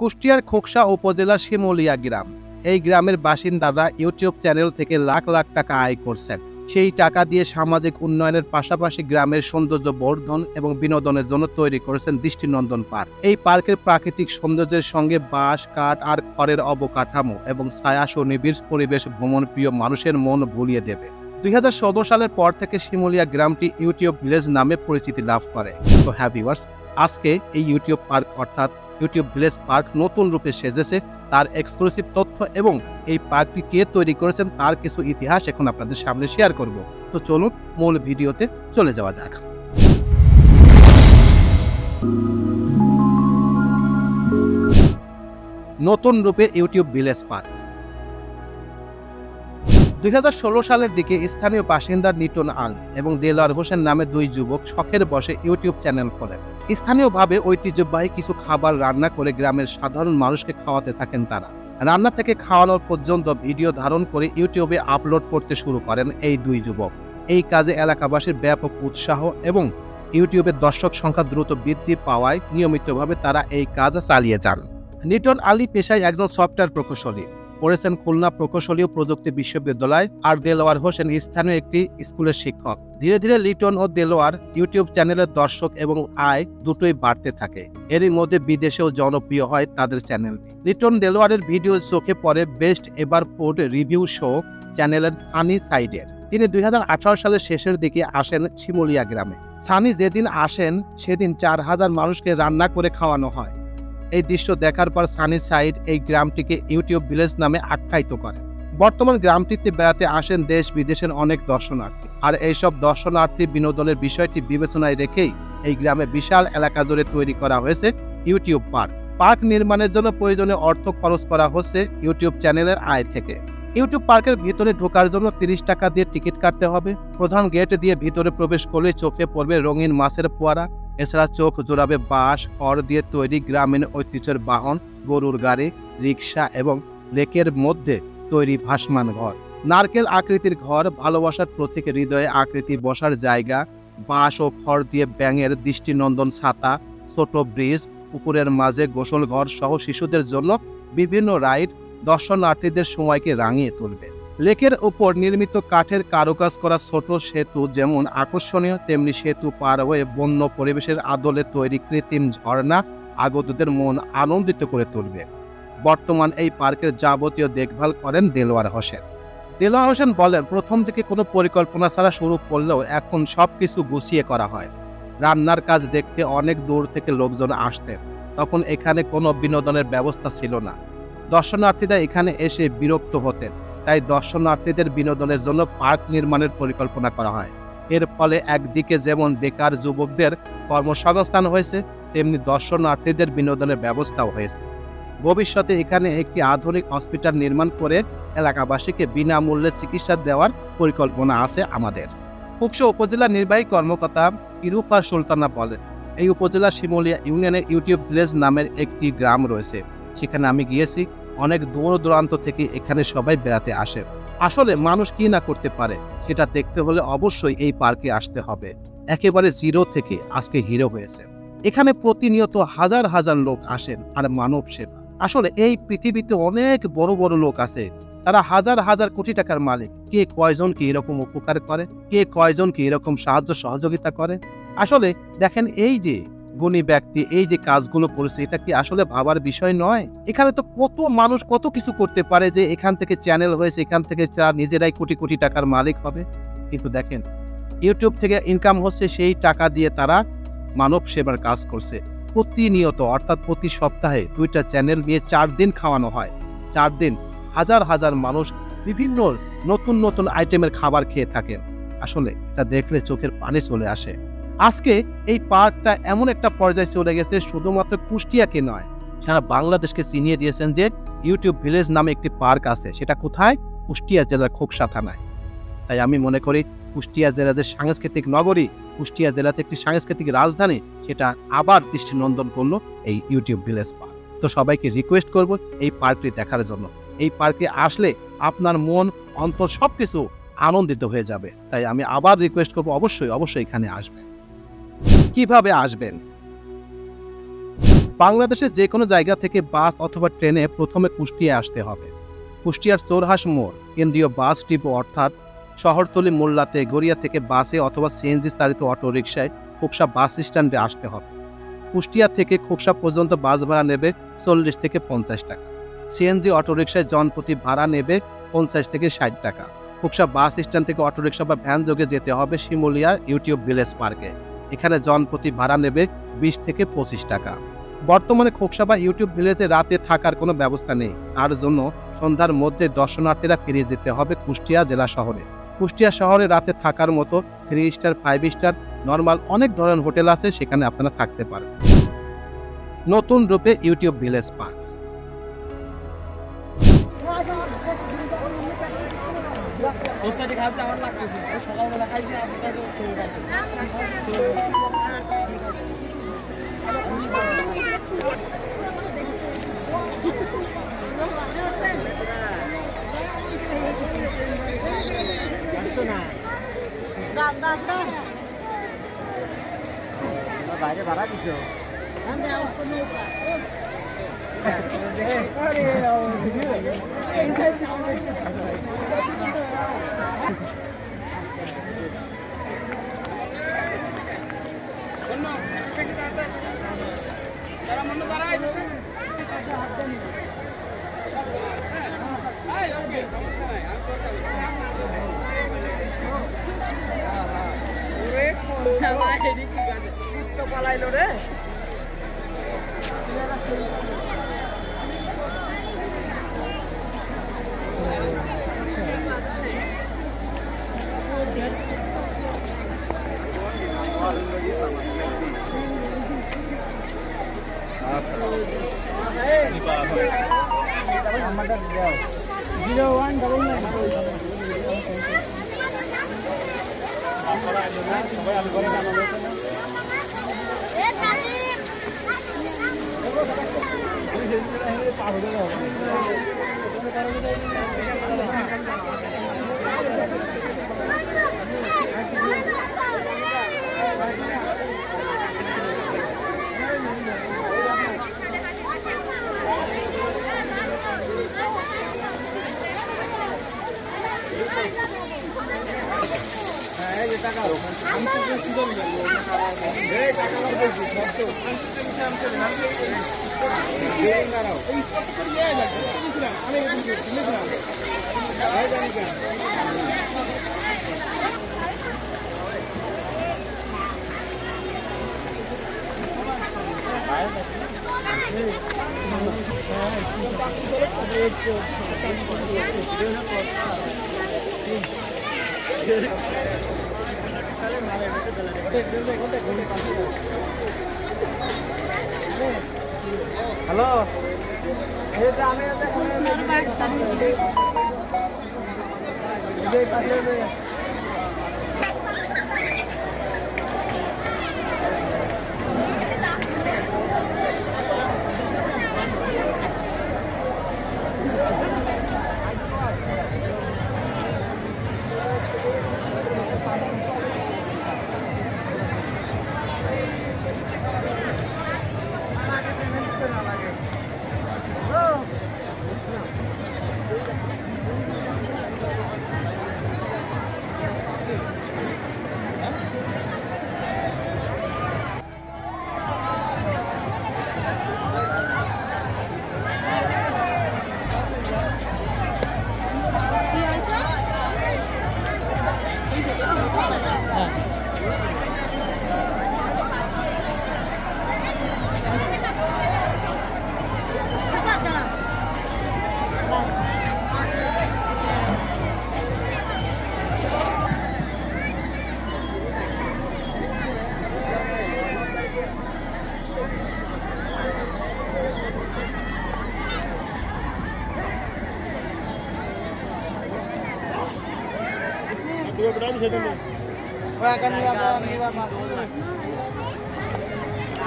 কুষ্টিয়ার খোকসা উপজেলার শিমুলিয়া গ্রাম। এই গ্রামের বাসিন্দারা ইউটিউব চ্যানেল থেকে লাখ লাখ টাকা আয় করছেন। সেই টাকা দিয়ে সামাজিক উন্নয়নের পাশাপাশি গ্রামের সৌন্দর্য বর্ধন এবং বিনোদনের জন্য তৈরি করেছেন দৃষ্টিনন্দন পার্ক। এই পার্কের প্রাকৃতিক সৌন্দর্যের সঙ্গে বাঁশ, কাঠ আর খড়ের অবকাঠামো এবং ছায়া নিবিড় পরিবেশ ভ্রমণ প্রিয় মানুষের মন ভুলিয়ে দেবে। 2014 সালের পর থেকে শিমুলিয়া গ্রামটি ইউটিউব ভিলেজ নামে পরিচিতি লাভ করে। তো হ্যাঁ ভিউয়ার্স, আজকে এই ইউটিউব পার্ক অর্থাৎ ইউটিউব ভিলেজ পার্ক নতুন রূপে সেজেছে। তার এক্সক্লুসিভ তথ্য এবং এই পার্কটি কে তৈরি করেছেন তার কিছু ইতিহাস এখন আপনাদের সামনে শেয়ার করব। তো চলুন মূল ভিডিওতে চলে যাওয়া যাক। নতুন রূপে ইউটিউব ভিলেজ পার্ক। 2016 সালের দিকে স্থানীয় বাসিন্দা লিটন আল এবং দেলোয়ার হোসেন নামে দুই যুবক শখের বসে ইউটিউব চ্যানেল খোলেন। স্থানীয়ভাবে ঐতিহ্যবাহী কিছু খাবার রান্না করে গ্রামের সাধারণ মানুষকে খাওয়াতে থাকেন তারা। রান্না থেকে খাওয়ানোর পর্যন্ত ভিডিও ধারণ করে ইউটিউবে আপলোড করতে শুরু করেন এই দুই যুবক। এই কাজে এলাকাবাসীর ব্যাপক উৎসাহ এবং ইউটিউবের দর্শক সংখ্যা দ্রুত বৃদ্ধি পাওয়ায় নিয়মিতভাবে তারা এই কাজ চালিয়ে যান। লিটন আলী পেশায় একজন সফটওয়্যার প্রকৌশলী, পড়েছেন খুলনা প্রকৌশলী ও প্রযুক্তি বিশ্ববিদ্যালয়, আর দেলোয়ার হোসেন স্থানীয় একটি স্কুলের শিক্ষক। ধীরে ধীরে লিটন ও দেলোয়ার ইউটিউব চ্যানেলের দর্শক এবং আয় দুটোই বাড়তে থাকে। এরই মধ্যে বিদেশেও জনপ্রিয় হয় তাদের চ্যানেলটি। লিটন দেলোয়ারের ভিডিও চোখে পড়ে best ever food review show চ্যানেলের সানি সাইডের। তিনি 2018 সালের শেষের দিকে আসেন শিমুলিয়া গ্রামে। সানি যেদিন আসেন সেদিন 4000 মানুষকে রান্না করে খাওয়ানো হয়। এই দৃশ্য দেখার পর সানি সাইড এই গ্রামটিকে ইউটিউব ভিলেজ নামে আখ্যায়িত করে। বর্তমান গ্রামটিতে বেড়াতে আসেন দেশ বিদেশের অনেক দর্শনার্থী, আর এইসব দর্শনার্থী বিনোদনের বিষয়টি বিবেচনায় রেখেই এই গ্রামে বিশাল এলাকা জুড়ে তৈরি করা হয়েছে ইউটিউব পার্ক। পার্ক নির্মাণের জন্য প্রয়োজনীয় অর্থ খরচ করা হচ্ছে ইউটিউব চ্যানেলের আয় থেকে। ইউটিউব পার্কের ভিতরে ঢোকার জন্য 30 টাকা দিয়ে টিকিট কাটতে হবে। প্রধান গেট দিয়ে ভিতরে প্রবেশ করলে চোখে পড়বে রঙিন মাছের ফোয়ারা। এছাড়া চোখ জোড়াবে বাঁশ, খড় দিয়ে তৈরি গ্রামীণ ঐতিহ্যের বাহন, গরুর গাড়ি, রিক্সা এবং লেকের মধ্যে তৈরি ভাসমান ঘর। নারকেল আকৃতির ঘর, ভালোবাসার প্রতীক হৃদয়ে আকৃতি বসার জায়গা, বাঁশ ও খড় দিয়ে ব্যাঙের দৃষ্টিনন্দন ছাতা, ছোট ব্রিজ, পুকুরের মাঝে গোসল ঘর সহ শিশুদের জন্য বিভিন্ন রাইড দর্শনার্থীদের সময়কে রাঙিয়ে তুলবে। লেকের উপর নির্মিত কাঠের কারুকাজ করা ছোট সেতু যেমন আকর্ষণীয়, তেমনি সেতু পার হয়ে বন্য পরিবেশের আদলে তৈরি কৃত্রিম ঝর্ণা আগতদের মন আনন্দিত করে তুলবে। বর্তমান এই পার্কের যাবতীয় দেখভাল করেন দেলোয়ার হোসেন। দেলোয়ার হোসেন বলেন, প্রথম থেকে কোনো পরিকল্পনা ছাড়া শুরু করলেও এখন সবকিছু গুছিয়ে করা হয়। রান্নার কাজ দেখতে অনেক দূর থেকে লোকজন আসতেন, তখন এখানে কোনো বিনোদনের ব্যবস্থা ছিল না। দর্শনার্থীরা এখানে এসে বিরক্ত হতেন, তাই দর্শনার্থীদের বিনোদনের জন্য পার্ক নির্মাণের পরিকল্পনা করা হয়। এর ফলে একদিকে যেমন বেকার যুবকদের কর্মসংস্থান হয়েছে, তেমনি দর্শনার্থীদের বিনোদনের ব্যবস্থাও হয়েছে। ভবিষ্যতে এখানে একটি আধুনিক হসপিটাল নির্মাণ করে এলাকাবাসীকে বিনামূল্যে চিকিৎসা দেওয়ার পরিকল্পনা আছে আমাদের। খোকসা উপজেলা নির্বাহী কর্মকর্তা ইরুফা সুলতানা বলেন, এই উপজেলা শিমুলিয়া ইউনিয়নের ইউটিউব ভিলেজ নামের একটি গ্রাম রয়েছে। সেখানে আমি গিয়েছি, অনেক দূর দূরান্ত থেকে এখানে সবাই বেড়াতে আসে। আসলে মানুষ কি না করতে পারে সেটা দেখতে হলে অবশ্যই এই পার্কে আসতে হবে। একেবারে জিরো থেকে আজকে হিরো হয়েছে। এখানে প্রতিনিয়ত হাজার হাজার লোক আসেন আর মানব সেবা। আসলে এই পৃথিবীতে অনেক বড় বড় লোক আছে, তারা হাজার হাজার কোটি টাকার মালিক। কে কয়জনকে এরকম উপকার করে, কে কয়জনকে এরকম সাহায্য সহযোগিতা করে। আসলে দেখেন, এই যে গুণী ব্যক্তি এই যে কাজগুলো করেছে, এটা কি আসলে ভাবার বিষয় নয়? এখানে তো কত মানুষ কত কিছু করতে পারে যে এখান থেকে চ্যানেল হয়েছে, এখান থেকে তারা নিজেরাই কোটি কোটি টাকার মালিক হবে। কিন্তু দেখেন, ইউটিউব থেকে ইনকাম হচ্ছে, সেই টাকা দিয়ে তারা মানব সেবার কাজ করছে। প্রতিনিয়ত অর্থাৎ প্রতি সপ্তাহে 2টা চ্যানেল নিয়ে 4 দিন খাওয়ানো হয়। 4 দিন হাজার হাজার মানুষ বিভিন্ন নতুন নতুন আইটেমের খাবার খেয়ে থাকেন। আসলে এটা দেখলে চোখের পানি চলে আসে। আজকে এই পার্কটা এমন একটা পর্যায়ে চলে গেছে, শুধুমাত্র কুষ্টিয়াকে নয়, সারা বাংলাদেশকে চিনিয়ে দিয়েছেন যে ইউটিউব ভিলেজ নামে একটি পার্ক আছে। সেটা কোথায়? কুষ্টিয়া জেলার খোকসা থানায়। তাই আমি মনে করি কুষ্টিয়া জেলাদের সাংস্কৃতিক নগরী, কুষ্টিয়া জেলাতে একটি সাংস্কৃতিক রাজধানী, সেটা আবার দৃষ্টিনন্দন করলো এই ইউটিউব ভিলেজ পার্ক। তো সবাইকে রিকোয়েস্ট করব এই পার্কটি দেখার জন্য। এই পার্কে আসলে আপনার মন অন্তর সবকিছু আনন্দিত হয়ে যাবে। তাই আমি আবার রিকোয়েস্ট করব, অবশ্যই অবশ্যই এখানে আসবেন। কিভাবে আসবেন? বাংলাদেশের যে কোনো জায়গা থেকে বাস অথবা ট্রেনে প্রথমে কুষ্টিয়ায় আসতে হবে। কুষ্টিয়ার চোরহাস মোড় কেন্দ্রীয় বাস ডিপো অর্থাৎ শহরতলি মোল্লাতে গড়িয়া থেকে বাসে অথবা সিএনজি চালিত অটোরিকশায় খোকসা বাস স্ট্যান্ডে আসতে হবে। কুষ্টিয়া থেকে খোকসা পর্যন্ত বাস ভাড়া নেবে 40 থেকে 50 টাকা। সিএনজি অটোরিকশায় জনপ্রতি ভাড়া নেবে 50 থেকে 60 টাকা। খোকসা বাস স্ট্যান্ড থেকে অটোরিকশা বা ভ্যান যোগে যেতে হবে শিমুলিয়ার ইউটিউব ভিলেজ পার্কে। এখানে জনপ্রতি ভাড়া নেবে 20 থেকে 25 টাকা। বর্তমানে খোকসা বা ইউটিউব ভিলেজে রাতে থাকার কোনো ব্যবস্থা নেই, তার জন্য সন্ধ্যার মধ্যে দর্শনার্থীরা ফিরে যেতে হবে কুষ্টিয়া জেলা শহরে। কুষ্টিয়া শহরে রাতে থাকার মতো 3 স্টার 5 স্টার নর্মাল অনেক ধরনের হোটেল আছে, সেখানে আপনারা থাকতে পারেন। নতুন রূপে ইউটিউব ভিলেজ পার্ক। বাইরে ভাড়া দিছো পালাইলো রে হ্যালো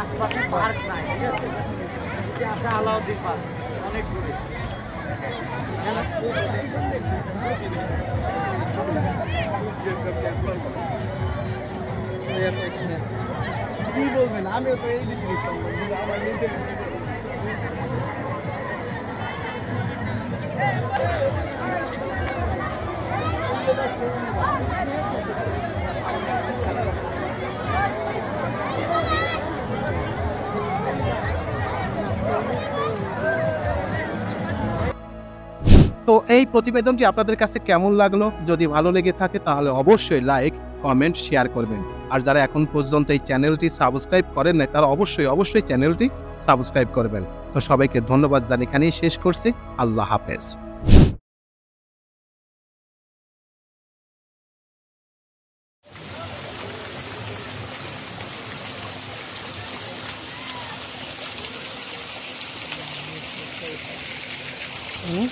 আশপাশে পার্ক নাই, ঠিক আছে, আলাউদ্দিন পার্ক অনেক দূরে। কি বলবেন, আমিও তো এই দেশের সন্তান, কিন্তু আমার নিজের তো এই প্রতিবেদনটি আপনাদের কাছে কেমন লাগলো? যদি ভালো লেগে থাকে তাহলে অবশ্যই লাইক, কমেন্ট, শেয়ার করবেন। আর যারা এখন পর্যন্ত এই চ্যানেলটি সাবস্ক্রাইব করেন নাই তারা অবশ্যই চ্যানেলটি সাবস্ক্রাইব করবেন। তো সবাইকে ধন্যবাদ জানিয়ে এখানেই শেষ করছি। আল্লাহ হাফেজ। হুম